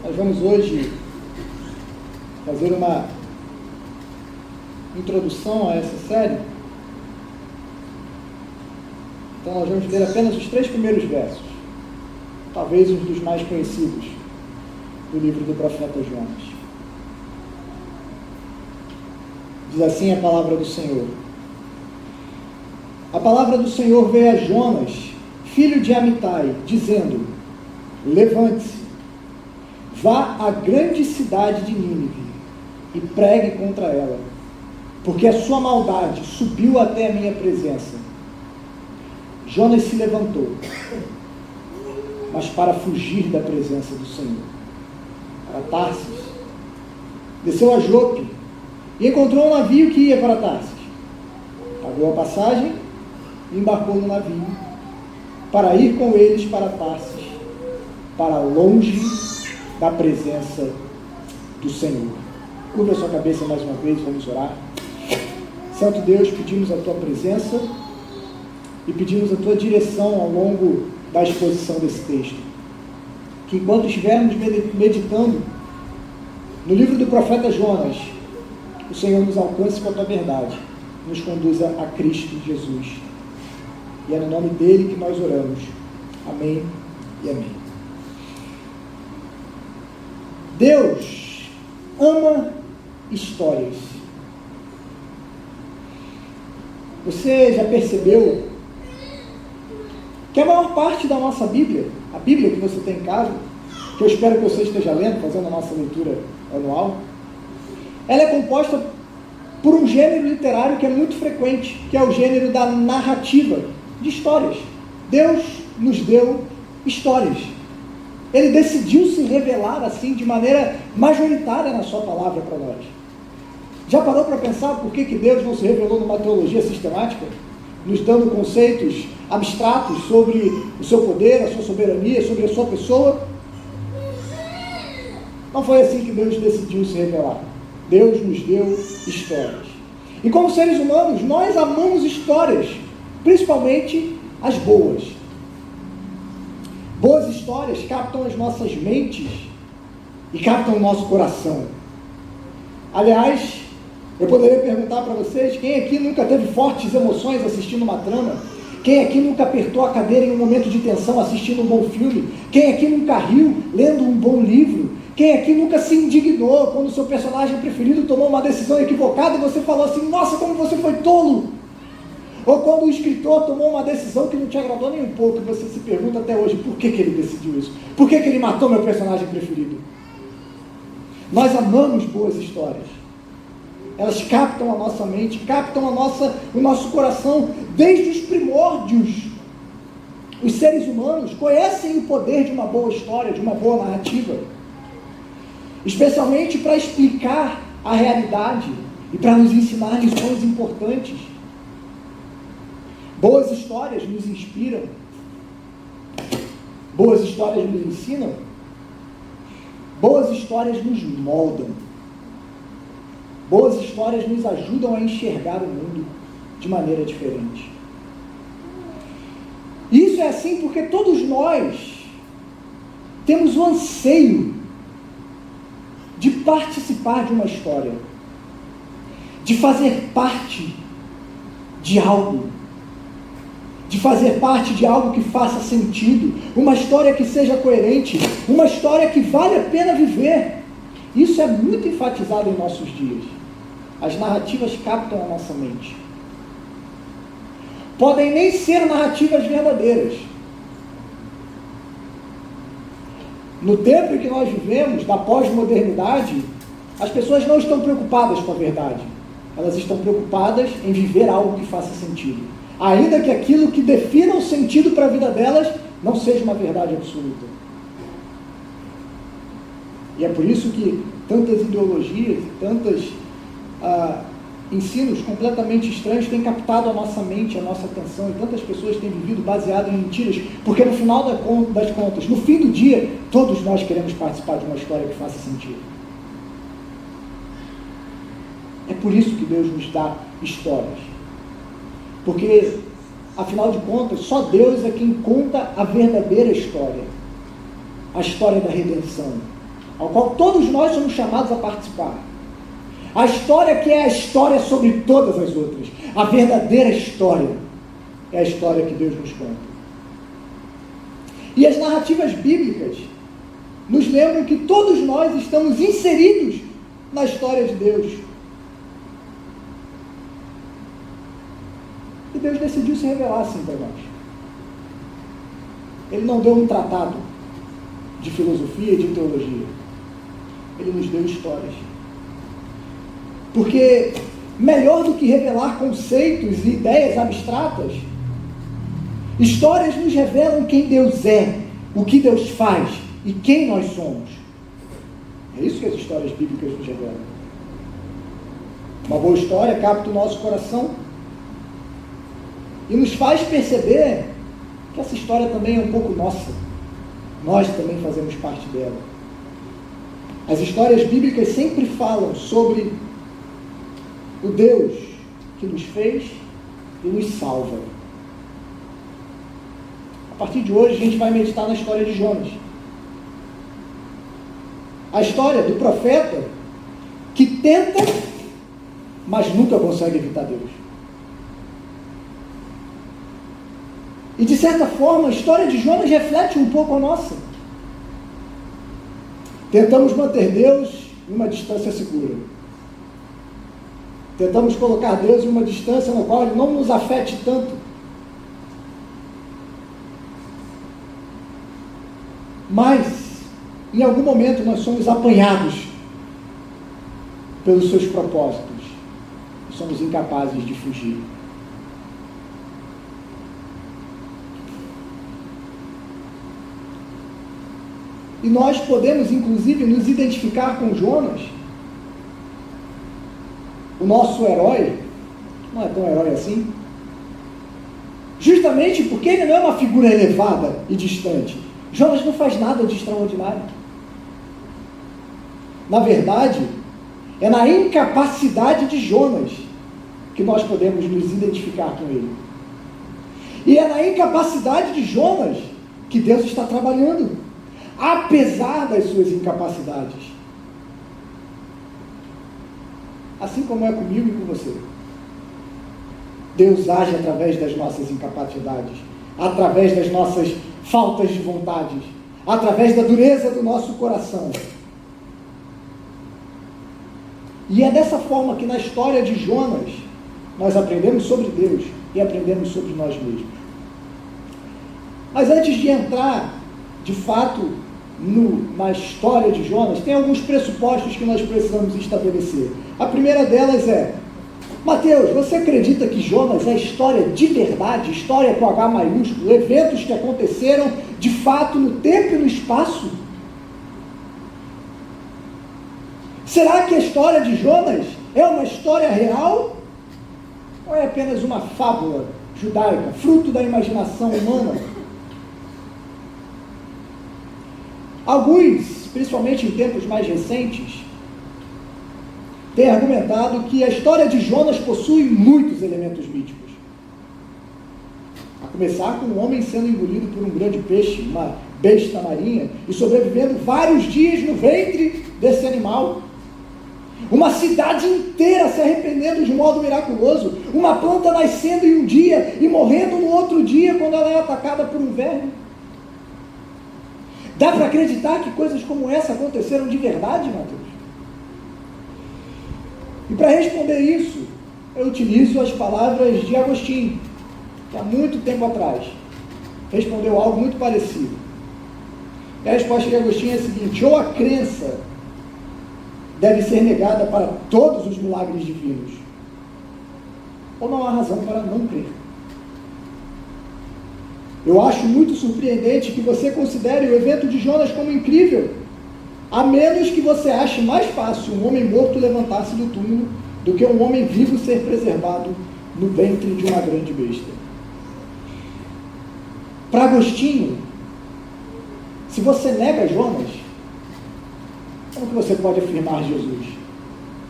Nós vamos hoje fazer uma introdução a essa série. Então nós vamos ler apenas os 3 primeiros versos, talvez um dos mais conhecidos do livro do profeta Jonas. Diz assim a palavra do Senhor. A palavra do Senhor veio a Jonas, filho de Amitai, dizendo: levante-se, vá à grande cidade de Nínive e pregue contra ela, porque a sua maldade subiu até a minha presença. Jonas se levantou, mas para fugir da presença do Senhor, para Tarsis. Desceu a Jope e encontrou um navio que ia para Tarsis. Pagou a passagem e embarcou no navio para ir com eles para Tarsis, para longe da presença do Senhor. Curva a sua cabeça mais uma vez, vamos orar. Santo Deus, pedimos a tua presença e pedimos a tua direção ao longo da exposição desse texto. Que enquanto estivermos meditando no livro do profeta Jonas, o Senhor nos alcance com a tua verdade, nos conduza a Cristo Jesus. E é no nome dele que nós oramos. Amém e amém. Deus ama histórias. Você já percebeu que a maior parte da nossa Bíblia, a Bíblia que você tem em casa, que eu espero que você esteja lendo, fazendo a nossa leitura anual, ela é composta por um gênero literário que é muito frequente, que é o gênero da narrativa de histórias. Deus nos deu histórias. Ele decidiu se revelar assim, de maneira majoritária na sua palavra para nós. Já parou para pensar por que Deus não se revelou numa teologia sistemática, nos dando conceitos abstratos sobre o seu poder, a sua soberania, sobre a sua pessoa? Não foi assim que Deus decidiu se revelar. Deus nos deu histórias. E como seres humanos, nós amamos histórias, principalmente as boas. Boas histórias captam as nossas mentes e captam o nosso coração. Aliás, eu poderia perguntar para vocês, quem aqui nunca teve fortes emoções assistindo uma trama? Quem aqui nunca apertou a cadeira em um momento de tensão assistindo um bom filme? Quem aqui nunca riu lendo um bom livro? Quem aqui nunca se indignou quando o seu personagem preferido tomou uma decisão equivocada e você falou assim: nossa, como você foi tolo? Ou quando o escritor tomou uma decisão que não te agradou nem um pouco, e você se pergunta até hoje, por que ele decidiu isso? Por que ele matou meu personagem preferido? Nós amamos boas histórias. Elas captam a nossa mente, captam o nosso coração desde os primórdios. Os seres humanos conhecem o poder de uma boa história, de uma boa narrativa, especialmente para explicar a realidade e para nos ensinar lições importantes. Boas histórias nos inspiram, boas histórias nos ensinam, boas histórias nos moldam, boas histórias nos ajudam a enxergar o mundo de maneira diferente. Isso é assim porque todos nós temos o anseio de participar de uma história, de fazer parte de algo, de fazer parte de algo que faça sentido, uma história que seja coerente, uma história que vale a pena viver. Isso é muito enfatizado em nossos dias. As narrativas captam a nossa mente. Podem nem ser narrativas verdadeiras. No tempo em que nós vivemos, da pós-modernidade, as pessoas não estão preocupadas com a verdade. Elas estão preocupadas em viver algo que faça sentido, ainda que aquilo que defina o sentido para a vida delas não seja uma verdade absoluta. E é por isso que tantas ideologias e tantos ensinos completamente estranhos têm captado a nossa mente, a nossa atenção, e tantas pessoas têm vivido baseado em mentiras, porque no final das contas, no fim do dia, todos nós queremos participar de uma história que faça sentido. É por isso que Deus nos dá histórias. Porque, afinal de contas, só Deus é quem conta a verdadeira história. A história da redenção. ao qual todos nós somos chamados a participar. A história que é a história sobre todas as outras. A verdadeira história é a história que Deus nos conta. E as narrativas bíblicas nos lembram que todos nós estamos inseridos na história de Deus. E Deus decidiu se revelar assim para nós. Ele não deu um tratado de filosofia e de teologia. Ele nos deu histórias. Porque melhor do que revelar conceitos e ideias abstratas, histórias nos revelam quem Deus é, o que Deus faz e quem nós somos. É isso que as histórias bíblicas nos revelam. Uma boa história capta o nosso coração e nos faz perceber que essa história também é um pouco nossa. Nós também fazemos parte dela. As histórias bíblicas sempre falam sobre o Deus que nos fez e nos salva. A partir de hoje a gente vai meditar na história de Jonas. A história do profeta que tenta, mas nunca consegue evitar Deus. E de certa forma a história de Jonas reflete um pouco a nossa. Tentamos manter Deus em uma distância segura. Tentamos colocar Deus em uma distância na qual Ele não nos afete tanto. Mas, em algum momento, nós somos apanhados pelos seus propósitos. E somos incapazes de fugir. E nós podemos, inclusive, nos identificar com Jonas, o nosso herói, não é tão herói assim, justamente porque ele não é uma figura elevada e distante. Jonas não faz nada de extraordinário. Na verdade, é na incapacidade de Jonas que nós podemos nos identificar com ele. E é na incapacidade de Jonas que Deus está trabalhando, apesar das suas incapacidades. Assim como é comigo e com você. Deus age através das nossas incapacidades, através das nossas faltas de vontade, através da dureza do nosso coração. E é dessa forma que na história de Jonas nós aprendemos sobre Deus e aprendemos sobre nós mesmos. Mas antes de entrar, de fato, na história de Jonas, tem alguns pressupostos que nós precisamos estabelecer. A primeira delas é: Mateus, você acredita que Jonas é história de verdade, história com H maiúsculo, eventos que aconteceram de fato no tempo e no espaço? Será que a história de Jonas é uma história real? Ou é apenas uma fábula judaica, fruto da imaginação humana? Alguns, principalmente em tempos mais recentes, têm argumentado que a história de Jonas possui muitos elementos míticos. A começar com um homem sendo engolido por um grande peixe, uma besta marinha, e sobrevivendo vários dias no ventre desse animal. Uma cidade inteira se arrependendo de modo miraculoso. Uma planta nascendo em um dia e morrendo no outro dia quando ela é atacada por um verme. Dá para acreditar que coisas como essa aconteceram de verdade, Mateus? E para responder isso, eu utilizo as palavras de Agostinho, que há muito tempo atrás respondeu algo muito parecido. E a resposta de Agostinho é a seguinte: ou a crença deve ser negada para todos os milagres divinos, ou não há razão para não crer. Eu acho muito surpreendente que você considere o evento de Jonas como incrível, a menos que você ache mais fácil um homem morto levantar-se do túmulo do que um homem vivo ser preservado no ventre de uma grande besta. Para Agostinho, se você nega Jonas, como que você pode afirmar Jesus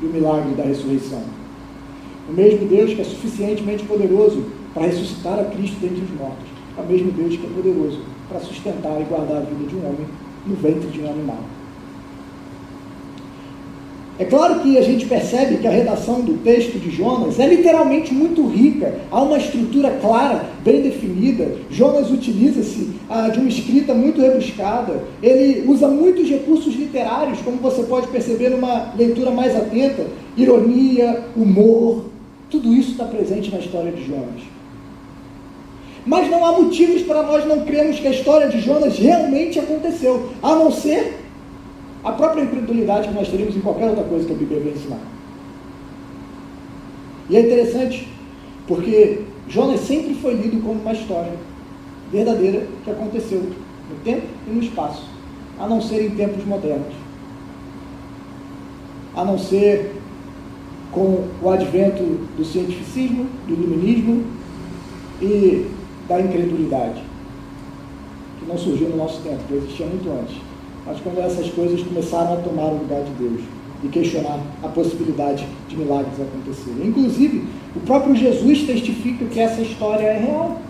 e o milagre da ressurreição? O mesmo Deus que é suficientemente poderoso para ressuscitar a Cristo dentre os mortos, é o mesmo Deus que é poderoso para sustentar e guardar a vida de um homem no ventre de um animal. É claro que a gente percebe que a redação do texto de Jonas é literalmente muito rica, há uma estrutura clara, bem definida. Jonas utiliza-se de uma escrita muito rebuscada, ele usa muitos recursos literários, como você pode perceber numa leitura mais atenta, ironia, humor, tudo isso está presente na história de Jonas. Mas não há motivos para nós não crermos que a história de Jonas realmente aconteceu, a não ser a própria incredulidade que nós teríamos em qualquer outra coisa que a Bíblia vem ensinar. E é interessante, porque Jonas sempre foi lido como uma história verdadeira que aconteceu no tempo e no espaço, a não ser em tempos modernos, a não ser com o advento do cientificismo, do iluminismo e da incredulidade, que não surgiu no nosso tempo, que existia muito antes. Mas quando essas coisas começaram a tomar o lugar de Deus e questionar a possibilidade de milagres acontecerem. Inclusive, o próprio Jesus testifica que essa história é real.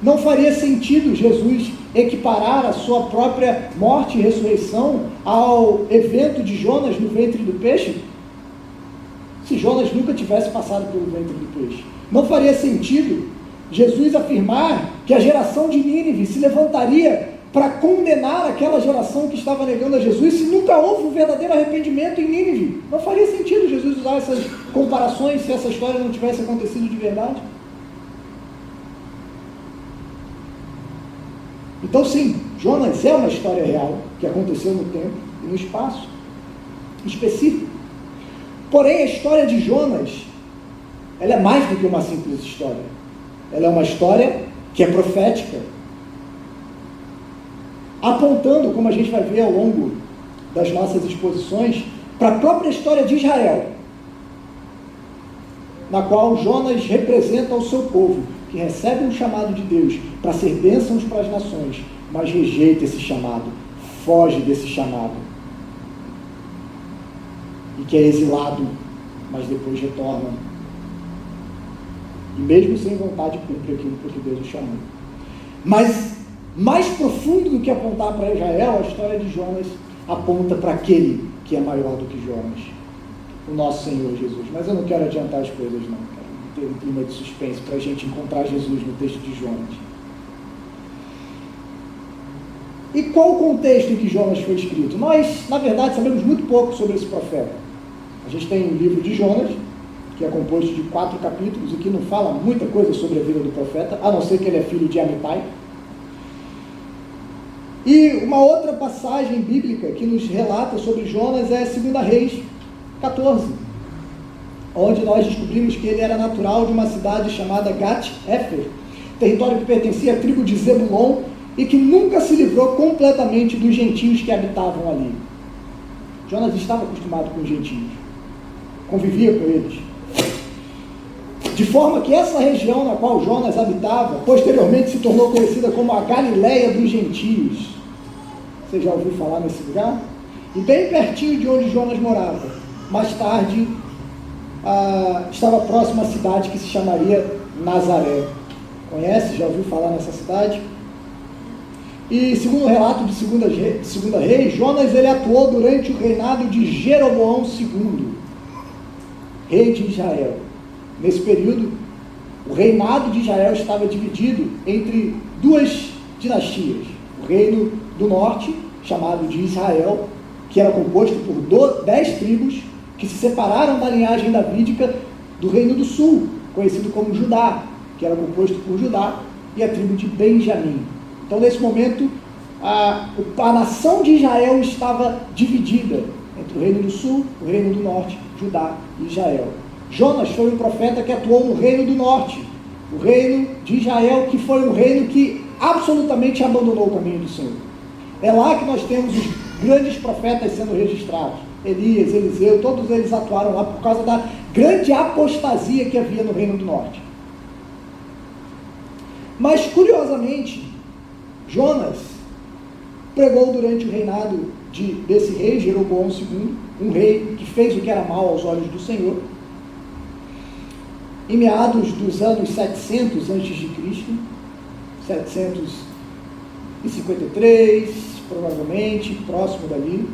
Não faria sentido Jesus equiparar a sua própria morte e ressurreição ao evento de Jonas no ventre do peixe, se Jonas nunca tivesse passado pelo ventre do peixe. Não faria sentido Jesus afirmar que a geração de Nínive se levantaria para condenar aquela geração que estava negando a Jesus, se nunca houve um verdadeiro arrependimento em Nínive. Não faria sentido Jesus usar essas comparações se essa história não tivesse acontecido de verdade. Então sim, Jonas é uma história real, que aconteceu no tempo e no espaço específico. Porém, a história de Jonas, ela é mais do que uma simples história. Ela é uma história que é profética, apontando, como a gente vai ver ao longo das nossas exposições, para a própria história de Israel, na qual Jonas representa o seu povo, que recebe um chamado de Deus para ser bênçãos para as nações, mas rejeita esse chamado, foge desse chamado, e que é exilado, mas depois retorna, e mesmo sem vontade cumpre aquilo porque Deus o chamou. Mas mais profundo do que apontar para Israel, a história de Jonas aponta para aquele que é maior do que Jonas, o nosso Senhor Jesus. Mas eu não quero adiantar as coisas não, quero ter um clima de suspense para a gente encontrar Jesus no texto de Jonas. E qual o contexto em que Jonas foi escrito? Nós, na verdade, sabemos muito pouco sobre esse profeta. A gente tem o livro de Jonas, que é composto de 4 capítulos e que não fala muita coisa sobre a vida do profeta, a não ser que ele é filho de Amitai. E uma outra passagem bíblica que nos relata sobre Jonas é 2 Reis 14, onde nós descobrimos que ele era natural de uma cidade chamada Gat-Hefer, território que pertencia à tribo de Zebulon e que nunca se livrou completamente dos gentios que habitavam ali. Jonas estava acostumado com os gentios, convivia com eles, de forma que essa região na qual Jonas habitava, posteriormente se tornou conhecida como a Galileia dos gentios. Você já ouviu falar nesse lugar? E bem pertinho de onde Jonas morava, mais tarde, estava próximo à cidade que se chamaria Nazaré. Conhece? Já ouviu falar nessa cidade? E segundo o relato de 2 Reis, Jonas ele atuou durante o reinado de Jeroboão II, rei de Israel. Nesse período, o reinado de Israel estava dividido entre 2 dinastias. O reino do norte, chamado de Israel, que era composto por 10 tribos, que se separaram da linhagem davídica do reino do sul, conhecido como Judá, que era composto por Judá e a tribo de Benjamim. Então, nesse momento, a nação de Israel estava dividida entre o reino do sul, o reino do norte, Judá e Israel. Jonas foi um profeta que atuou no reino do norte, o reino de Israel, que foi um reino que absolutamente abandonou o caminho do Senhor. É lá que nós temos os grandes profetas sendo registrados. Elias, Eliseu, todos eles atuaram lá por causa da grande apostasia que havia no reino do norte. Mas, curiosamente, Jonas pregou durante o reinado desse rei, Jeroboão II, um rei que fez o que era mal aos olhos do Senhor. Em meados dos anos 700 a.C., 753, provavelmente, próximo dali,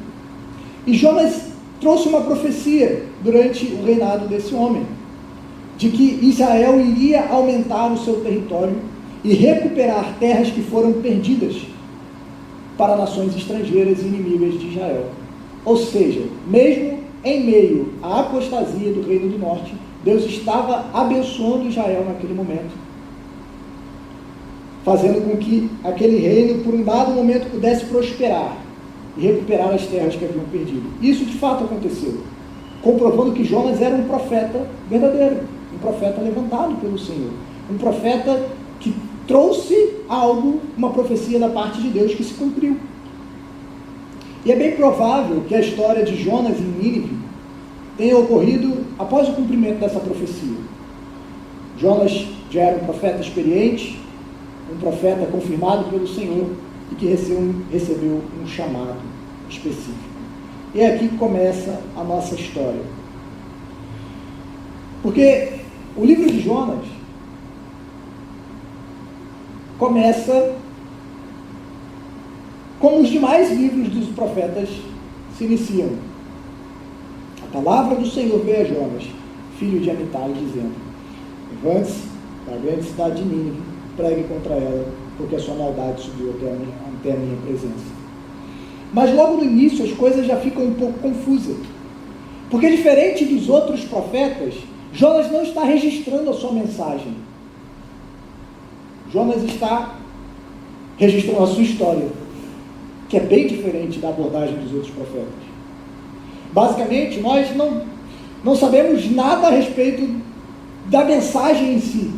E Jonas trouxe uma profecia durante o reinado desse homem, de que Israel iria aumentar o seu território e recuperar terras que foram perdidas para nações estrangeiras e inimigas de Israel. Ou seja, mesmo em meio à apostasia do Reino do Norte, Deus estava abençoando Israel naquele momento, fazendo com que aquele reino, por um dado momento, pudesse prosperar e recuperar as terras que haviam perdido. Isso de fato aconteceu, comprovando que Jonas era um profeta verdadeiro, um profeta levantado pelo Senhor, um profeta que trouxe algo, uma profecia da parte de Deus que se cumpriu. E é bem provável que a história de Jonas em Nínive tenha ocorrido após o cumprimento dessa profecia. Jonas já era um profeta experiente, um profeta confirmado pelo Senhor e que recebeu um chamado específico. E é aqui que começa a nossa história. Porque o livro de Jonas começa como os demais livros dos profetas se iniciam. A palavra do Senhor veio a Jonas, filho de Amitai, dizendo: levante-se da grande cidade de Nínive, pregue contra ela, porque a sua maldade subiu até a minha presença. Mas logo no início as coisas já ficam um pouco confusas, porque diferente dos outros profetas, Jonas não está registrando a sua mensagem. Jonas está registrando a sua história, que é bem diferente da abordagem dos outros profetas. Basicamente, nós não sabemos nada a respeito da mensagem em si.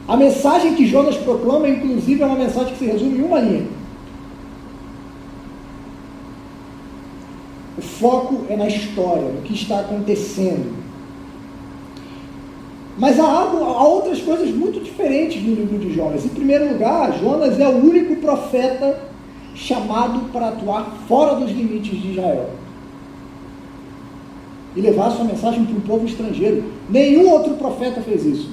A mensagem que Jonas proclama, inclusive, é uma mensagem que se resume em uma linha. O foco é na história, no que está acontecendo. Mas há outras coisas muito diferentes no livro de Jonas. Em primeiro lugar, Jonas é o único profeta chamado para atuar fora dos limites de Israel e levar sua mensagem para um povo estrangeiro. Nenhum outro profeta fez isso.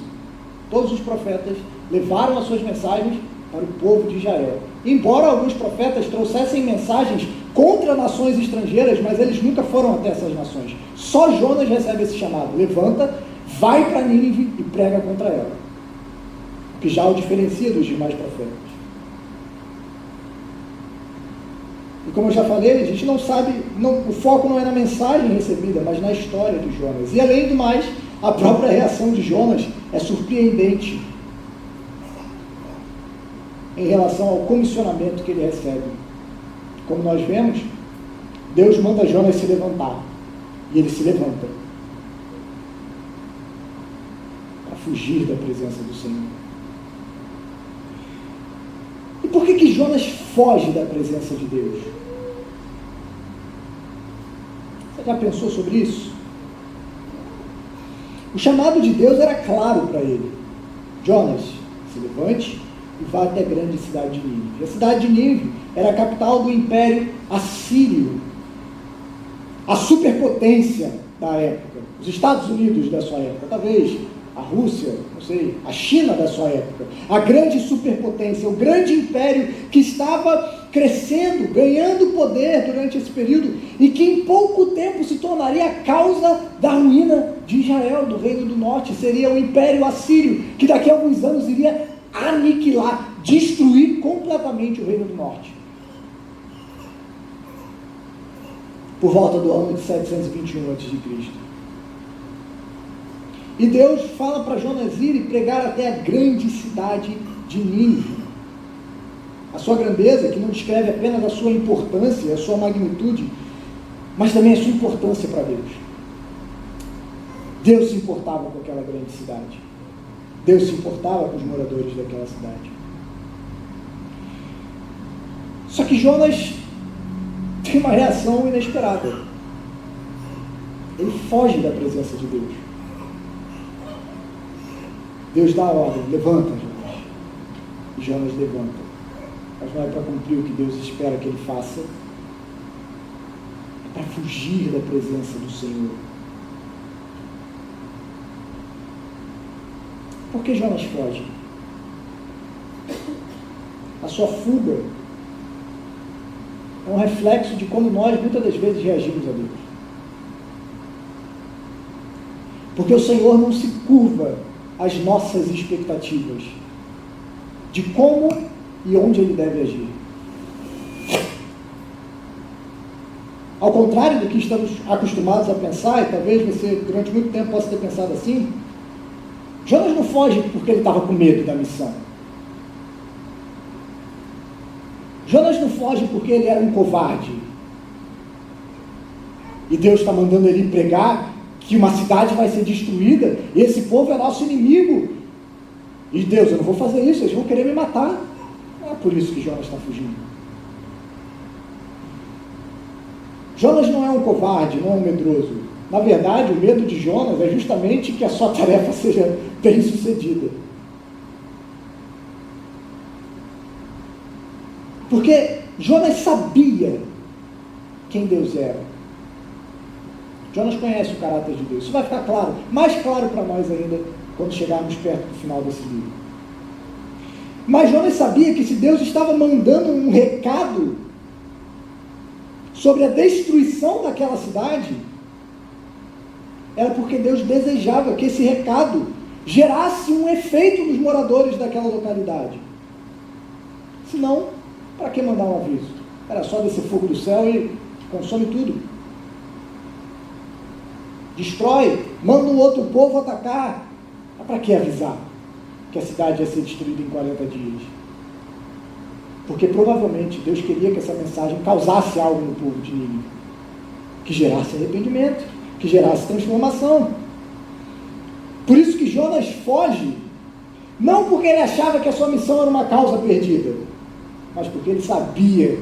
Todos os profetas levaram as suas mensagens para o povo de Israel. Embora alguns profetas trouxessem mensagens contra nações estrangeiras, mas eles nunca foram até essas nações. Só Jonas recebe esse chamado: levanta, vai para Nínive e prega contra ela, o que já o diferencia dos demais profetas. E como eu já falei, a gente não sabe, o foco não é na mensagem recebida, mas na história de Jonas. E além do mais, a própria reação de Jonas é surpreendente em relação ao comissionamento que ele recebe. Como nós vemos, Deus manda Jonas se levantar, e ele se levanta para fugir da presença do Senhor. E por que Jonas foge da presença de Deus? Você já pensou sobre isso? O chamado de Deus era claro para ele: Jonas, se levante e vá até a grande cidade de Nínive. A cidade de Nínive era a capital do Império Assírio, a superpotência da época, os Estados Unidos da sua época, talvez a Rússia, não sei, a China da sua época, a grande superpotência, o grande império que estava crescendo, ganhando poder durante esse período e que em pouco tempo se tornaria a causa da ruína de Israel, do Reino do Norte. Seria o Império Assírio, que daqui a alguns anos iria aniquilar, destruir completamente o Reino do Norte. Por volta do ano de 721 a.C. E Deus fala para Jonas ir e pregar até a grande cidade de Nínive. A sua grandeza, que não descreve apenas a sua importância, a sua magnitude, mas também a sua importância para Deus. Deus se importava com aquela grande cidade. Deus se importava com os moradores daquela cidade. Só que Jonas tem uma reação inesperada. Ele foge da presença de Deus. Deus dá a ordem: levanta, Jonas. E Jonas levanta. Mas não é para cumprir o que Deus espera que ele faça, é para fugir da presença do Senhor. Por que Jonas foge? A sua fuga é um reflexo de como nós muitas das vezes reagimos a Deus. Porque o Senhor não se curva às nossas expectativas de como e onde Ele deve agir. Ao contrário do que estamos acostumados a pensar, e talvez você durante muito tempo possa ter pensado assim, Jonas não foge porque ele estava com medo da missão. Jonas não foge porque ele era um covarde. E Deus está mandando ele pregar que uma cidade vai ser destruída, e esse povo é nosso inimigo. E Deus, eu não vou fazer isso, eles vão querer me matar. Não é por isso que Jonas está fugindo. Jonas não é um covarde, não é um medroso. Na verdade, o medo de Jonas é justamente que a sua tarefa seja bem sucedida. Porque Jonas sabia quem Deus era. Jonas conhece o caráter de Deus. Isso vai ficar claro, mais claro para nós ainda, quando chegarmos perto do final desse livro. Mas Jonas sabia que se Deus estava mandando um recado sobre a destruição daquela cidade, era porque Deus desejava que esse recado gerasse um efeito nos moradores daquela localidade. Senão, para que mandar um aviso? Era só descer fogo do céu e consome tudo. Destrói, manda um outro povo atacar. Mas para que avisar que a cidade ia ser destruída em 40 dias? Porque provavelmente Deus queria que essa mensagem causasse algo no povo de Nínive, que gerasse arrependimento, que gerasse transformação. Por isso que Jonas foge, não porque ele achava que a sua missão era uma causa perdida, mas porque ele sabia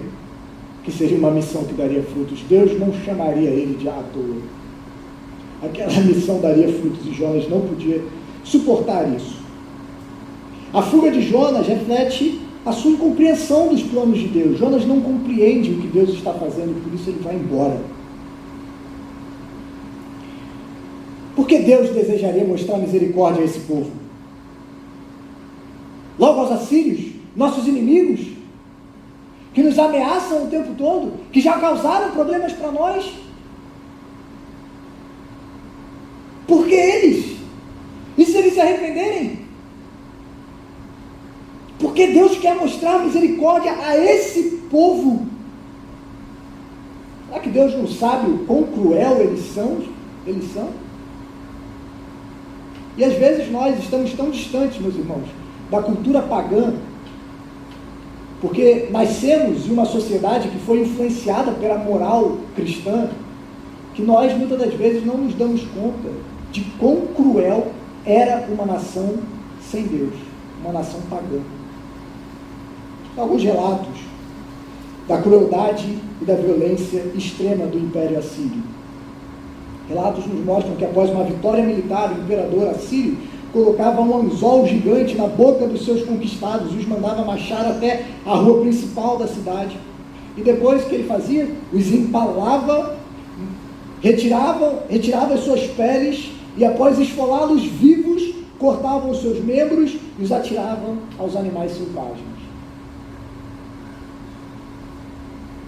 que seria uma missão que daria frutos. Deus não chamaria ele de à toa. Aquela missão daria frutos e Jonas não podia suportar isso. A fuga de Jonas reflete a sua incompreensão dos planos de Deus. Jonas não compreende o que Deus está fazendo e por isso ele vai embora. Por que Deus desejaria mostrar misericórdia a esse povo? Logo aos assírios, nossos inimigos, que nos ameaçam o tempo todo, que já causaram problemas para nós. Por que eles? E se eles se arrependerem? Porque Deus quer mostrar misericórdia a esse povo. Será que Deus não sabe o quão cruel eles são? E às vezes nós estamos tão distantes, meus irmãos, da cultura pagã, porque nascemos em uma sociedade que foi influenciada pela moral cristã, que nós muitas das vezes não nos damos conta de quão cruel era uma nação sem Deus, uma nação pagã. Alguns relatos da crueldade e da violência extrema do Império Assírio. Relatos nos mostram que após uma vitória militar, o imperador assírio colocava um anzol gigante na boca dos seus conquistados e os mandava marchar até a rua principal da cidade. E depois o que ele fazia? Os empalava, retirava as suas peles e após esfolá-los vivos, cortavam os seus membros e os atiravam aos animais selvagens.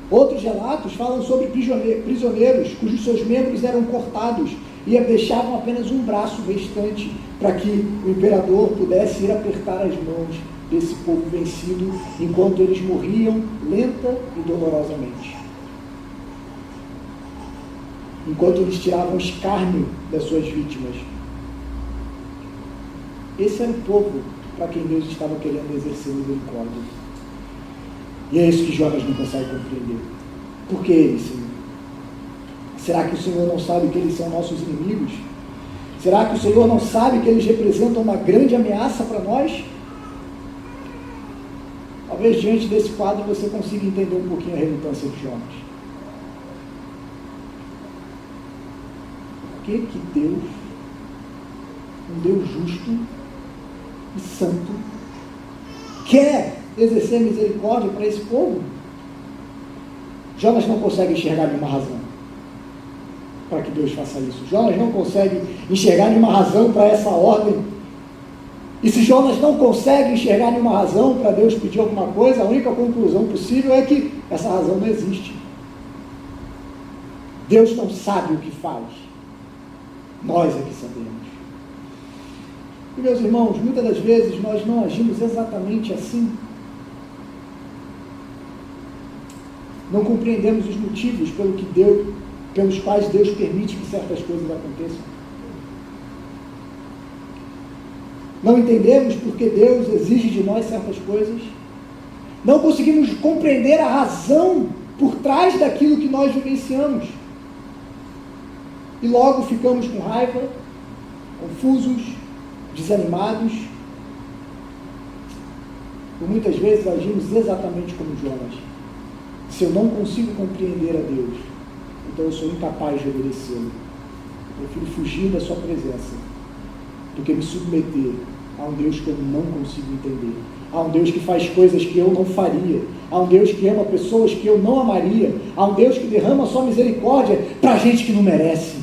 Outros relatos falam sobre prisioneiros cujos seus membros eram cortados e deixavam apenas um braço restante para que o imperador pudesse ir apertar as mãos desse povo vencido enquanto eles morriam lenta e dolorosamente. Enquanto eles tiravam escárnio das suas vítimas. Esse era o povo para quem Deus estava querendo exercer misericórdia. E é isso que Jonas não consegue compreender. Por que eles, Senhor? Será que o Senhor não sabe que eles são nossos inimigos? Será que o Senhor não sabe que eles representam uma grande ameaça para nós? Talvez diante desse quadro você consiga entender um pouquinho a relutância de Jonas. Por que Deus, um Deus justo e santo, quer exercer misericórdia para esse povo? Jonas não consegue enxergar nenhuma razão para que Deus faça isso. Jonas não consegue enxergar nenhuma razão para essa ordem. E se Jonas não consegue enxergar nenhuma razão para Deus pedir alguma coisa, a única conclusão possível é que essa razão não existe. Deus não sabe o que faz. Nós é que sabemos. E, meus irmãos, muitas das vezes nós não agimos exatamente assim. Não compreendemos os motivos pelos quais Deus permite que certas coisas aconteçam. Não entendemos porque Deus exige de nós certas coisas. Não conseguimos compreender a razão por trás daquilo que nós vivenciamos. E logo ficamos com raiva, confusos, desanimados. Por muitas vezes agimos exatamente como Jonas. Se eu não consigo compreender a Deus, então eu sou incapaz de obedecê-lo. Eu prefiro fugir da sua presença do que me submeter a um Deus que eu não consigo entender, a um Deus que faz coisas que eu não faria, a um Deus que ama pessoas que eu não amaria, a um Deus que derrama a sua misericórdia para gente que não merece.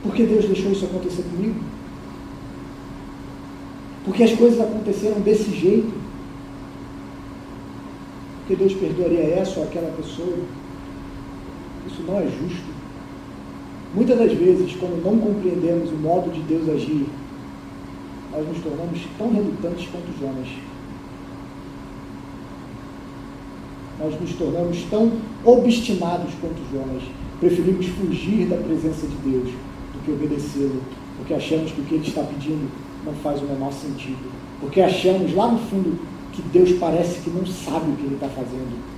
Por que Deus deixou isso acontecer comigo? Porque as coisas aconteceram desse jeito? Porque Deus perdoaria essa ou aquela pessoa? Isso não é justo. Muitas das vezes, quando não compreendemos o modo de Deus agir, nós nos tornamos tão relutantes quanto Jonas. Nós nos tornamos tão obstinados quanto Jonas. Preferimos fugir da presença de Deus do que obedecê-lo, porque achamos que o que ele está pedindo não faz o menor sentido, porque achamos lá no fundo que Deus parece que não sabe o que ele está fazendo.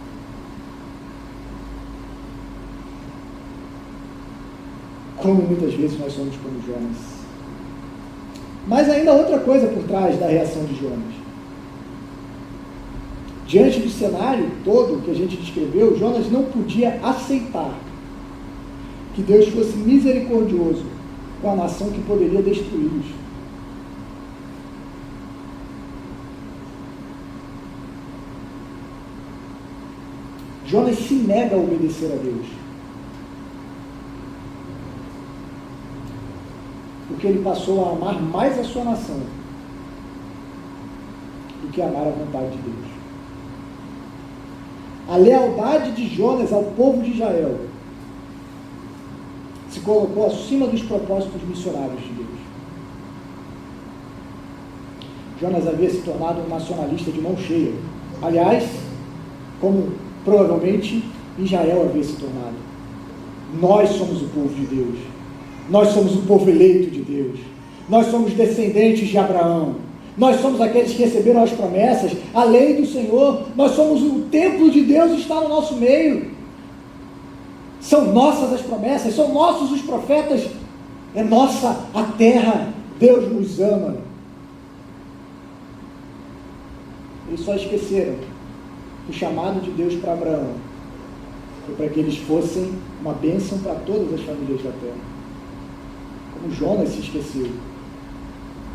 Como muitas vezes nós somos como Jonas. Mas ainda há outra coisa por trás da reação de Jonas. Diante do cenário todo que a gente descreveu, Jonas não podia aceitar que Deus fosse misericordioso com a nação que poderia destruí-los. Jonas se nega a obedecer a Deus, porque ele passou a amar mais a sua nação do que amar a vontade de Deus. A lealdade de Jonas ao povo de Israel se colocou acima dos propósitos missionários de Deus. Jonas havia se tornado um nacionalista de mão cheia. Aliás, como provavelmente Israel havia se tornado. Nós somos o povo de Deus. Nós somos o povo eleito de Deus. Nós somos descendentes de Abraão. Nós somos aqueles que receberam as promessas, a lei do Senhor. Nós somos o templo de Deus, está no nosso meio. São nossas as promessas, são nossos os profetas. É nossa a terra. Deus nos ama. Eles só esqueceram o chamado de Deus para Abraão foi para que eles fossem uma bênção para todas as famílias da terra. Como Jonas se esqueceu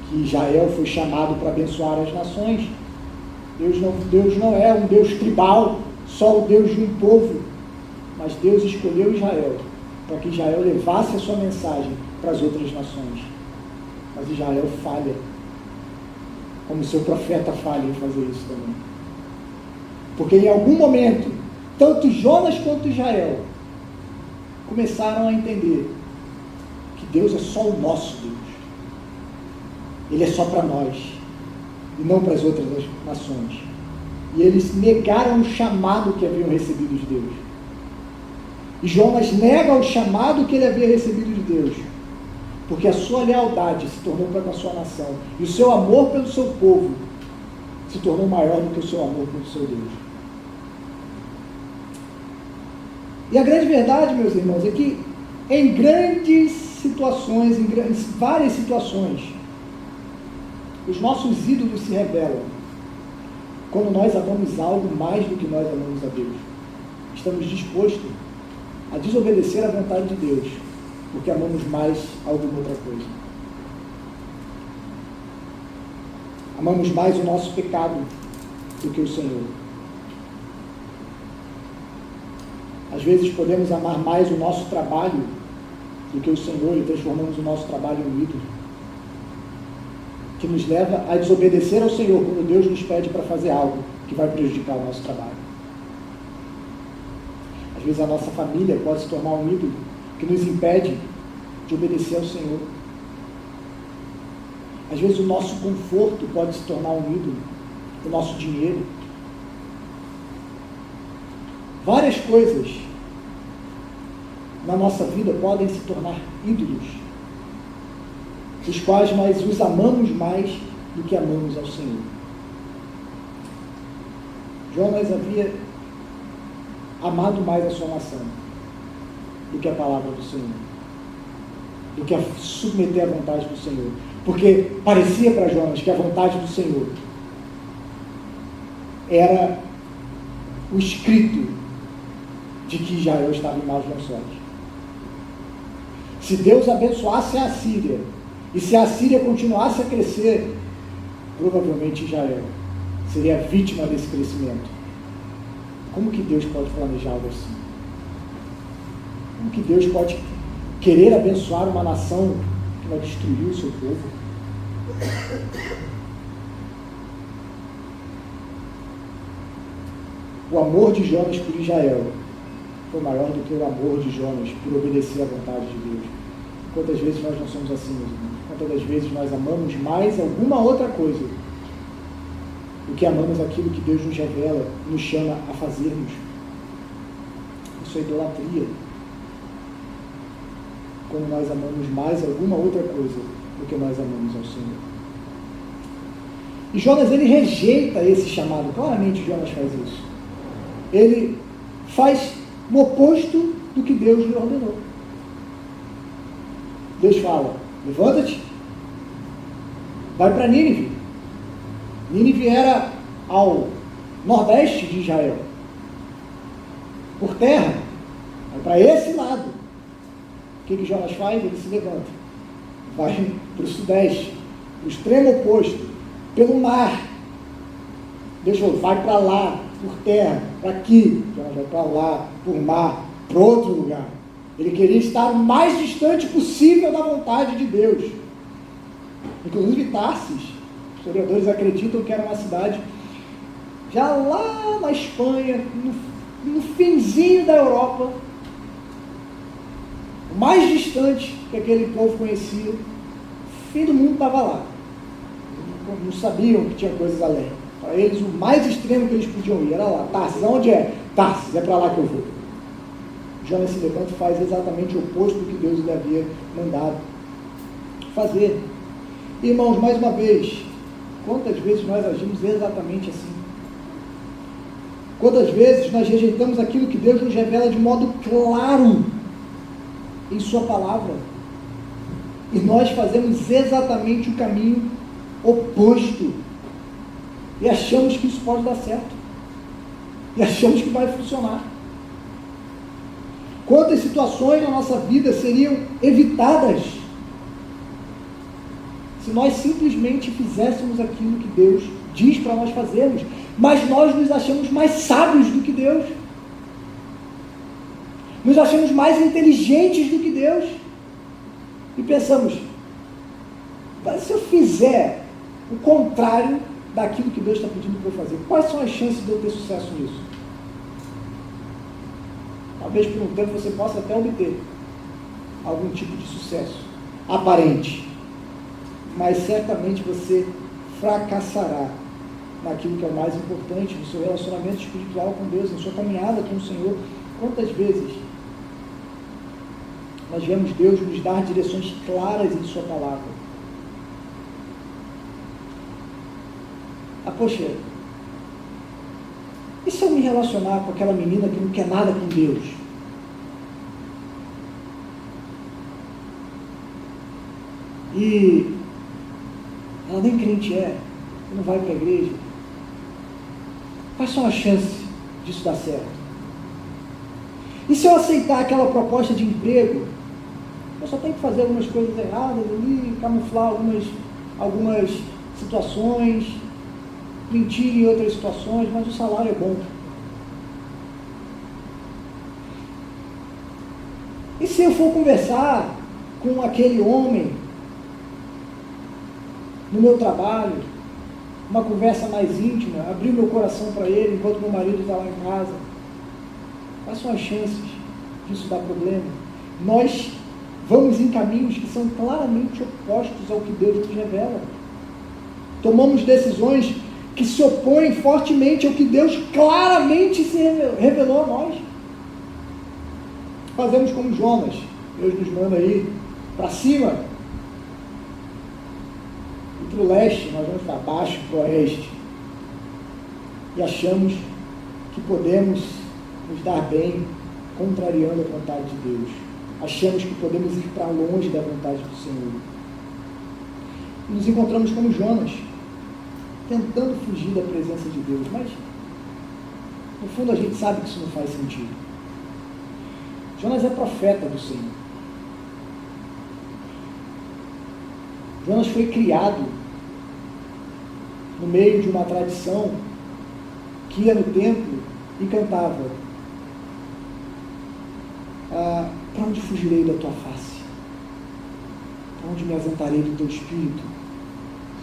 que Israel foi chamado para abençoar as nações. Deus não é um Deus tribal, só o Deus de um povo, mas Deus escolheu Israel para que Israel levasse a sua mensagem para as outras nações. Mas Israel falha, como seu profeta falha em fazer isso também. Porque em algum momento, tanto Jonas quanto Israel começaram a entender que Deus é só o nosso Deus. Ele é só para nós e não para as outras nações. E eles negaram o chamado que haviam recebido de Deus. E Jonas nega o chamado que ele havia recebido de Deus, porque a sua lealdade se tornou para com a sua nação e o seu amor pelo seu povo se tornou maior do que o seu amor pelo seu Deus. E a grande verdade, meus irmãos, é que em grandes situações, em várias situações, os nossos ídolos se revelam quando nós amamos algo mais do que nós amamos a Deus. Estamos dispostos a desobedecer à vontade de Deus, porque amamos mais alguma outra coisa. Amamos mais o nosso pecado do que o Senhor. Às vezes podemos amar mais o nosso trabalho do que o Senhor e transformamos o nosso trabalho em um ídolo. que nos leva a desobedecer ao Senhor quando Deus nos pede para fazer algo que vai prejudicar o nosso trabalho. Às vezes a nossa família pode se tornar um ídolo que nos impede de obedecer ao Senhor. Às vezes o nosso conforto pode se tornar um ídolo, o nosso dinheiro. Várias coisas na nossa vida podem se tornar ídolos, os quais nós os amamos mais do que amamos ao Senhor. Jonas havia amado mais a sua nação do que a palavra do Senhor, do que a submeter à vontade do Senhor, porque parecia para Jonas que a vontade do Senhor era o escrito de que Israel estava em maus lençóis. Se Deus abençoasse a Assíria, e se a Assíria continuasse a crescer, provavelmente Israel seria vítima desse crescimento. Como que Deus pode planejar algo assim? Como que Deus pode querer abençoar uma nação que vai destruir o seu povo? O amor de Jonas por Israel foi maior do que o amor de Jonas por obedecer à vontade de Deus. Quantas vezes nós não somos assim, meus irmãos? Quantas vezes nós amamos mais alguma outra coisa do que amamos aquilo que Deus nos revela, nos chama a fazermos? Isso é idolatria. Quando nós amamos mais alguma outra coisa do que nós amamos ao Senhor. E Jonas, ele rejeita esse chamado. Claramente Jonas faz isso. Ele faz o oposto do que Deus lhe ordenou. Deus fala: levanta-te, vai para Nínive. Nínive era ao nordeste de Israel, por terra, vai para esse lado. O que Jonas faz? Ele se levanta, vai para o sudeste, para o extremo oposto, pelo mar. Deus falou: vai para lá, por terra, para aqui. Jonas vai para lá, por mar, para outro lugar. Ele queria estar o mais distante possível da vontade de Deus. Inclusive Tarsis, os historiadores acreditam que era uma cidade já lá na Espanha, no finzinho da Europa, o mais distante que aquele povo conhecia. O fim do mundo estava lá. Não sabiam que tinha coisas além. Para eles, o mais extremo que eles podiam ir era lá. Tarsis, aonde é? Tarsis, é para lá que eu vou. Jonas se levanta e faz exatamente o oposto do que Deus lhe havia mandado fazer. Irmãos, mais uma vez, quantas vezes nós agimos exatamente assim? Quantas vezes nós rejeitamos aquilo que Deus nos revela de modo claro em sua palavra, e nós fazemos exatamente o caminho oposto, e achamos que isso pode dar certo, e achamos que vai funcionar. Quantas situações na nossa vida seriam evitadas se nós simplesmente fizéssemos aquilo que Deus diz para nós fazermos, mas nós nos achamos mais sábios do que Deus, nos achamos mais inteligentes do que Deus, e pensamos: mas se eu fizer o contrário daquilo que Deus está pedindo para eu fazer, quais são as chances de eu ter sucesso nisso? Talvez por um tempo você possa até obter algum tipo de sucesso aparente, mas certamente você fracassará naquilo que é o mais importante, no seu relacionamento espiritual com Deus, na sua caminhada com o Senhor. Quantas vezes nós vemos Deus nos dar direções claras em sua palavra? Poxa, e se eu me relacionar com aquela menina que não quer nada com Deus? E ela nem crente é, não vai para a igreja. Quais são as chances disso dar certo? E se eu aceitar aquela proposta de emprego, eu só tenho que fazer algumas coisas erradas ali, camuflar algumas situações, mentir em outras situações, mas o salário é bom. E se eu for conversar com aquele homem no meu trabalho, uma conversa mais íntima, abrir meu coração para ele enquanto meu marido está lá em casa. Quais são as chances disso dar problema? Nós vamos em caminhos que são claramente opostos ao que Deus nos revela. Tomamos decisões que se opõem fortemente ao que Deus claramente se revelou a nós. Fazemos como Jonas. Deus nos manda aí para cima e para o leste, nós vamos para baixo, para o oeste. E achamos que podemos nos dar bem contrariando a vontade de Deus. Achamos que podemos ir para longe da vontade do Senhor. E nos encontramos como Jonas, tentando fugir da presença de Deus, mas no fundo a gente sabe que isso não faz sentido. Jonas é profeta do Senhor. Jonas foi criado no meio de uma tradição que ia no templo e cantava: para onde fugirei da tua face? Para onde me ausentarei do teu espírito?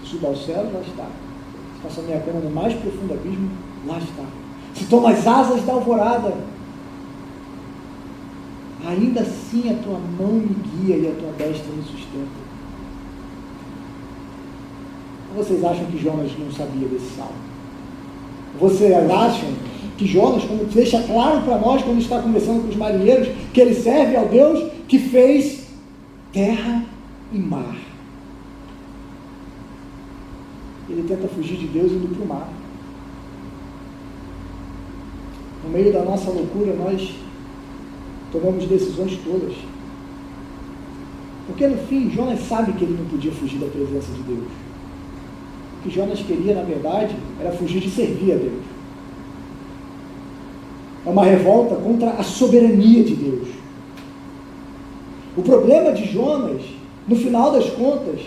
Se subo aos céus, lá está. Se faço a minha cama no mais profundo abismo, lá está. Se tomo as asas da alvorada, ainda assim a tua mão me guia e a tua destra me sustenta. Vocês acham que Jonas não sabia desse salmo? Vocês acham que Jonas, como deixa claro para nós quando está conversando com os marinheiros, que ele serve ao Deus que fez terra e mar? Ele tenta fugir de Deus indo para o mar. No meio da nossa loucura, nós tomamos decisões tolas. Porque no fim, Jonas sabe que ele não podia fugir da presença de Deus. O que Jonas queria, na verdade, era fugir de servir a Deus. É uma revolta contra a soberania de Deus. O problema de Jonas, no final das contas,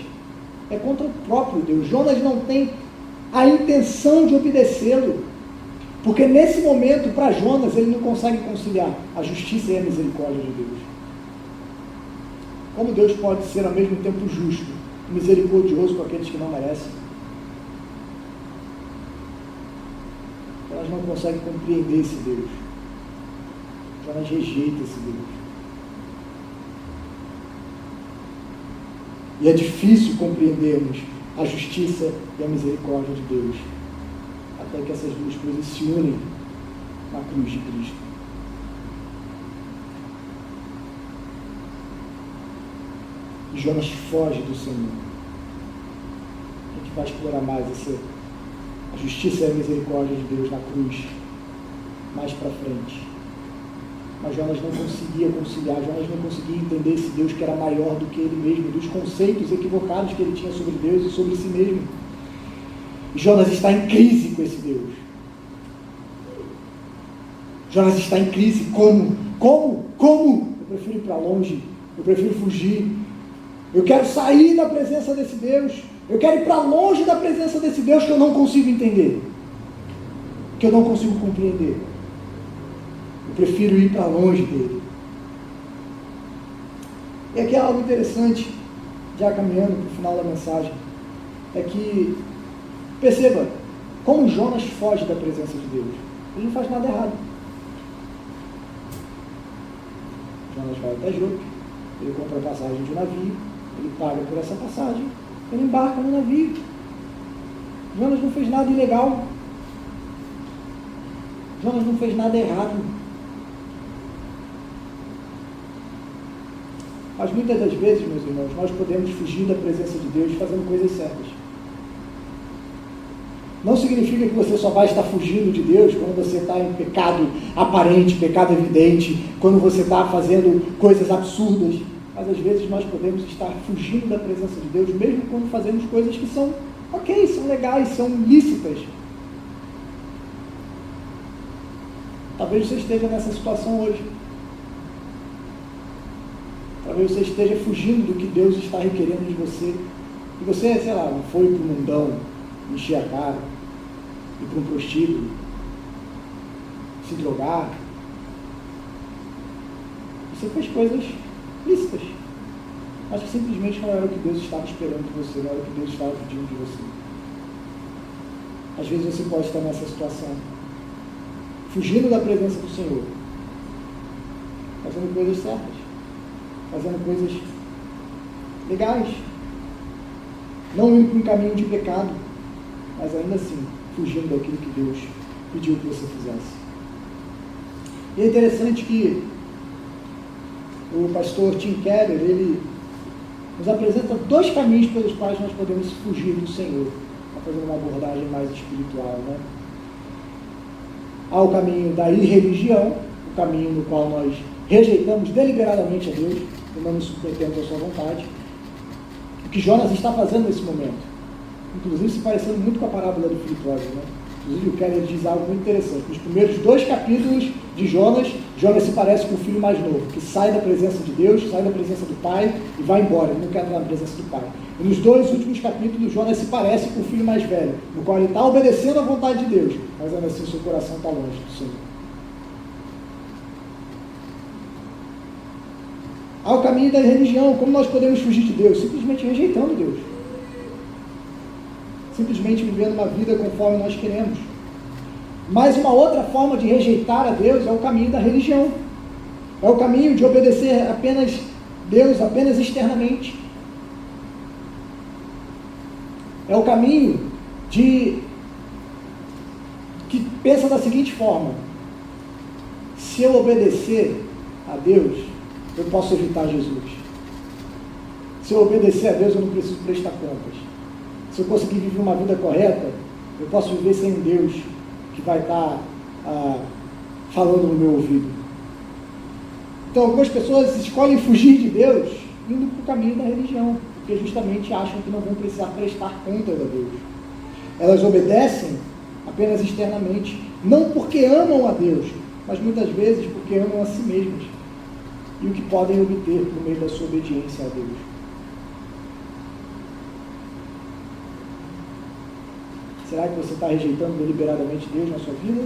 é contra o próprio Deus. Jonas não tem a intenção de obedecê-lo. Porque nesse momento, para Jonas, ele não consegue conciliar a justiça e a misericórdia de Deus. Como Deus pode ser ao mesmo tempo justo e misericordioso com aqueles que não merecem? Jonas não consegue compreender esse Deus. Jonas rejeita esse Deus. E é difícil compreendermos a justiça e a misericórdia de Deus, até que essas duas coisas se unem na cruz de Cristo. E Jonas foge do Senhor. A gente vai explorar mais a justiça e a misericórdia de Deus na cruz, mais para frente. Mas Jonas não conseguia conciliar, Jonas não conseguia entender esse Deus que era maior do que ele mesmo, dos conceitos equivocados que ele tinha sobre Deus e sobre si mesmo. E Jonas está em crise com esse Deus. Jonas está em crise. Como? Eu prefiro ir para longe, eu prefiro fugir. Eu quero sair da presença desse Deus. Eu quero ir para longe da presença desse Deus que eu não consigo entender, que eu não consigo compreender. Eu prefiro ir para longe dele. E aqui é algo interessante, já caminhando para o final da mensagem, é que, perceba, como Jonas foge da presença de Deus. Ele não faz nada errado. Jonas vai até Jope, ele compra a passagem de um navio, ele paga por essa passagem, ele embarca no navio. Jonas não fez nada ilegal. Jonas não fez nada errado. Mas muitas das vezes, meus irmãos, nós podemos fugir da presença de Deus fazendo coisas certas. Não significa que você só vai estar fugindo de Deus quando você está em pecado aparente, pecado evidente, quando você está fazendo coisas absurdas. Mas às vezes nós podemos estar fugindo da presença de Deus, mesmo quando fazemos coisas que são ok, são legais, são lícitas. Talvez você esteja nessa situação hoje. Talvez você esteja fugindo do que Deus está requerendo de você. E você, sei lá, foi para o mundão, encher a cara, ir para um prostíbulo, se drogar. Você fez coisas lícitas. mas que simplesmente não era o que Deus estava esperando de você, não era o que Deus estava pedindo de você. Às vezes você pode estar nessa situação, fugindo da presença do Senhor, fazendo coisas certas, fazendo coisas legais, não indo para um caminho de pecado, mas ainda assim, fugindo daquilo que Deus pediu que você fizesse. E é interessante que o pastor Tim Keller, ele nos apresenta 2 caminhos pelos quais nós podemos fugir do Senhor, fazendo uma abordagem mais espiritual, né? Há o caminho da irreligião, o caminho no qual nós rejeitamos deliberadamente a Deus, e não nos submetemos à sua vontade, o que Jonas está fazendo nesse momento, inclusive se parecendo muito com a parábola do filho pródigo, né? Inclusive o Keller diz algo muito interessante. Nos primeiros 2 capítulos de Jonas, Jonas se parece com o filho mais novo, que sai da presença de Deus, sai da presença do pai e vai embora, ele não quer entrar na presença do pai. E nos 2 últimos capítulos, Jonas se parece com o filho mais velho, no qual ele está obedecendo à vontade de Deus, mas ainda assim o seu coração está longe do Senhor. Há o caminho da religião. Como nós podemos fugir de Deus? Simplesmente rejeitando Deus. Simplesmente vivendo uma vida conforme nós queremos. Mas uma outra forma de rejeitar a Deus é o caminho da religião. É o caminho de obedecer apenas Deus, apenas externamente. É o caminho que pensa da seguinte forma: se eu obedecer a Deus, eu posso evitar Jesus. Se eu obedecer a Deus, eu não preciso prestar contas. Se eu conseguir viver uma vida correta, eu posso viver sem um Deus que vai estar falando no meu ouvido. Então, algumas pessoas escolhem fugir de Deus indo para o caminho da religião, porque justamente acham que não vão precisar prestar contas a Deus. Elas obedecem apenas externamente, não porque amam a Deus, mas muitas vezes porque amam a si mesmas e o que podem obter por meio da sua obediência a Deus. Será que você está rejeitando deliberadamente Deus na sua vida?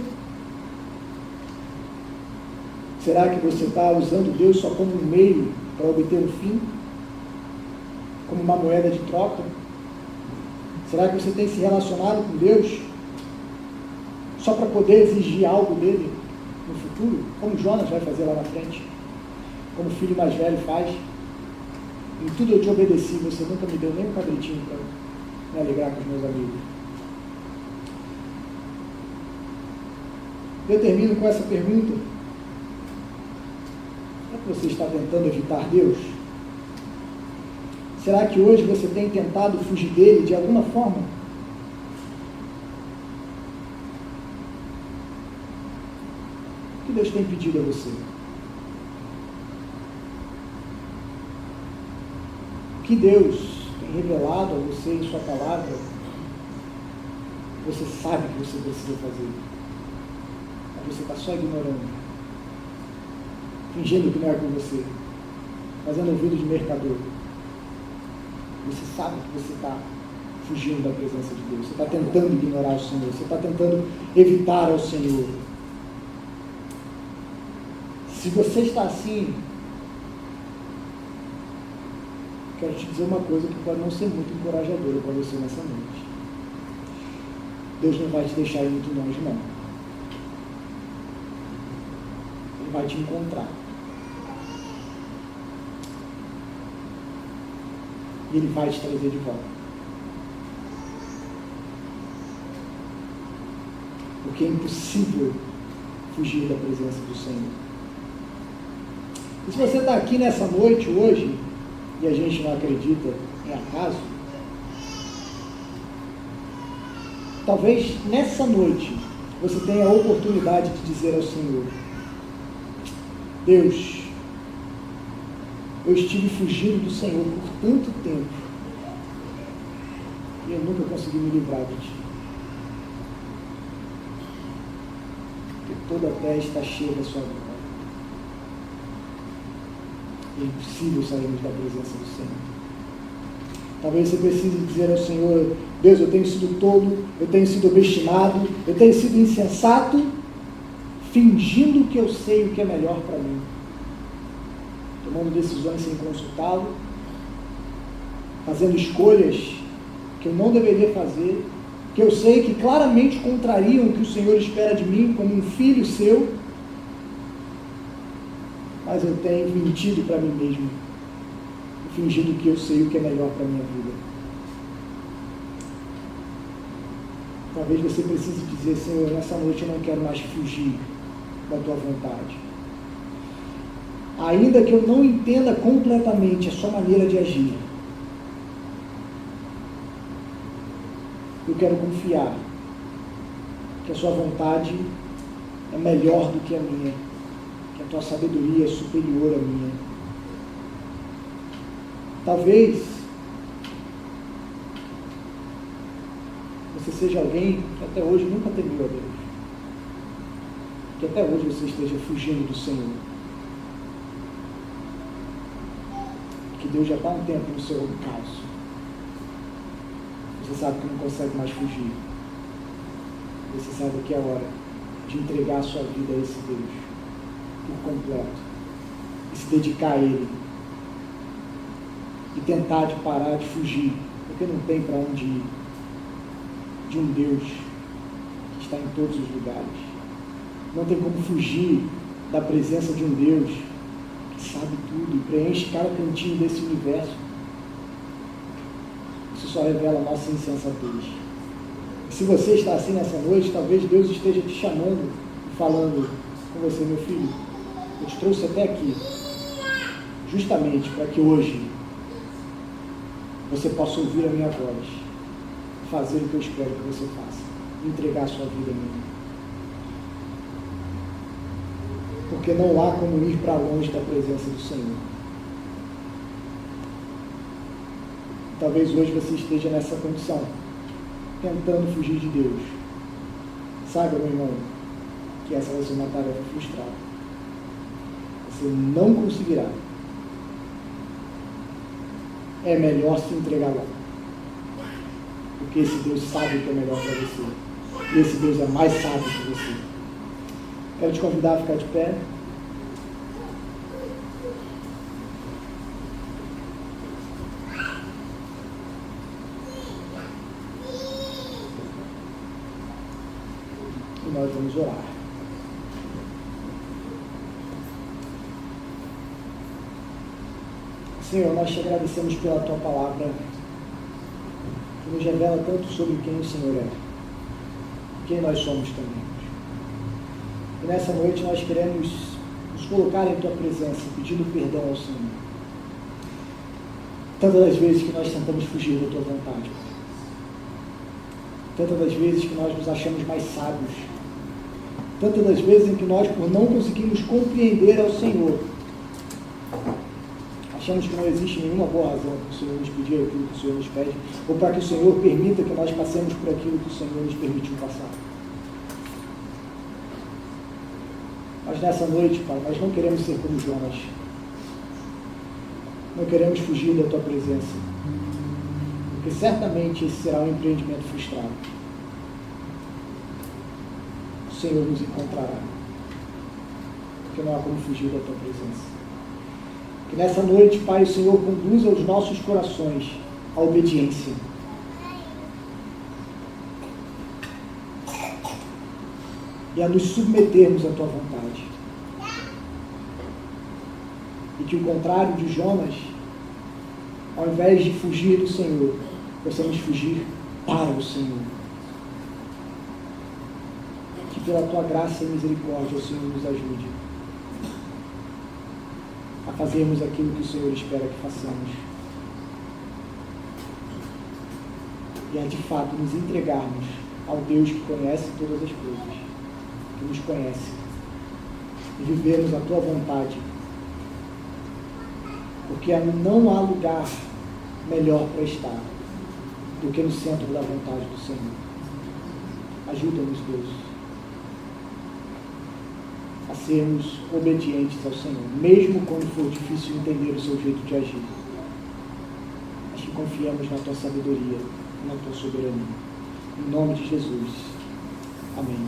Será que você está usando Deus só como um meio para obter um fim? Como uma moeda de troca? Será que você tem se relacionado com Deus só para poder exigir algo dele no futuro? Como Jonas vai fazer lá na frente? Como o filho mais velho faz? Em tudo eu te obedeci, você nunca me deu nem um cabritinho para me alegrar com os meus amigos. Eu termino com essa pergunta: será que você está tentando evitar Deus? Será que hoje você tem tentado fugir dele de alguma forma? O que Deus tem pedido a você? O que Deus tem revelado a você em sua palavra? Você sabe que você precisa fazer, mas você está só ignorando, fingindo que não é com você, fazendo ouvido de mercador. Você sabe que você está fugindo da presença de Deus, você está tentando ignorar o Senhor, você está tentando evitar ao Senhor. Se você está assim, quero te dizer uma coisa que pode não ser muito encorajadora para você nessa noite. Deus não vai te deixar ir muito longe, não. Ele vai te encontrar. E Ele vai te trazer de volta. Porque é impossível fugir da presença do Senhor. E se você está aqui nessa noite, hoje, e a gente não acredita em acaso, talvez nessa noite você tenha a oportunidade de dizer ao Senhor: Deus, eu estive fugindo do Senhor por tanto tempo e eu nunca consegui me livrar de Ti. Porque toda a terra está cheia da Sua glória. É impossível sairmos da presença do Senhor. Talvez você precise dizer ao Senhor: Deus, eu tenho sido tolo, eu tenho sido obstinado, eu tenho sido insensato, fingindo que eu sei o que é melhor para mim, tomando decisões sem consultá-lo, fazendo escolhas que eu não deveria fazer, que eu sei que claramente contrariam o que o Senhor espera de mim como um filho seu, mas eu tenho mentido para mim mesmo, fingindo que eu sei o que é melhor para a minha vida. Talvez você precise dizer: Senhor, nessa noite eu não quero mais fugir da tua vontade. Ainda que eu não entenda completamente a sua maneira de agir, eu quero confiar que a sua vontade é melhor do que a minha, que a tua sabedoria é superior à minha. Talvez você seja alguém que até hoje nunca temeu a Deus, que até hoje você esteja fugindo do Senhor, que Deus já está há um tempo no seu caos. Você sabe que não consegue mais fugir. Você sabe que é hora de entregar a sua vida a esse Deus por completo e se dedicar a Ele e tentar de parar de fugir, porque não tem para onde ir, de um Deus que está em todos os lugares. Não tem como fugir da presença de um Deus que sabe tudo e preenche cada cantinho desse universo. Isso só revela a nossa insensatez. E se você está assim nessa noite, talvez Deus esteja te chamando e falando com você: meu filho, eu te trouxe até aqui justamente para que hoje você possa ouvir a minha voz, fazer o que eu espero que você faça, entregar a sua vida a mim. Porque não há como ir para longe da presença do Senhor. Talvez hoje você esteja nessa condição, tentando fugir de Deus. Saiba, meu irmão, que essa vai ser uma tarefa frustrada. Você não conseguirá. É melhor se entregar lá. Porque esse Deus sabe o que é melhor para você. E esse Deus é mais sábio que você. Quero te convidar a ficar de pé. E nós vamos orar. Senhor, nós te agradecemos pela tua palavra, que nos revela tanto sobre quem o Senhor é, quem nós somos também. E nessa noite nós queremos nos colocar em tua presença, pedindo perdão ao Senhor. Tantas das vezes que nós tentamos fugir da tua vontade, tantas das vezes que nós nos achamos mais sábios, tantas das vezes em que nós, por não conseguirmos compreender ao Senhor, achamos que não existe nenhuma boa razão para o Senhor nos pedir aquilo que o Senhor nos pede, ou para que o Senhor permita que nós passemos por aquilo que o Senhor nos permitiu passar. Mas nessa noite, Pai, nós não queremos ser como Jonas. Não queremos fugir da tua presença, porque certamente esse será um empreendimento frustrado. O Senhor nos encontrará, porque não há como fugir da tua presença. Que nessa noite, Pai, o Senhor conduza os nossos corações à obediência. E a nos submetermos à tua vontade. E que o contrário de Jonas, ao invés de fugir do Senhor, possamos fugir para o Senhor. Que pela tua graça e misericórdia o Senhor nos ajude a fazermos aquilo que o Senhor espera que façamos. E a de fato nos entregarmos ao Deus que conhece todas as coisas, que nos conhece, e vivermos a tua vontade, porque não há lugar melhor para estar do que no centro da vontade do Senhor. Ajuda-nos, Deus, a sermos obedientes ao Senhor, mesmo quando for difícil entender o seu jeito de agir. Mas que confiamos na tua sabedoria, na tua soberania. Em nome de Jesus. Amém.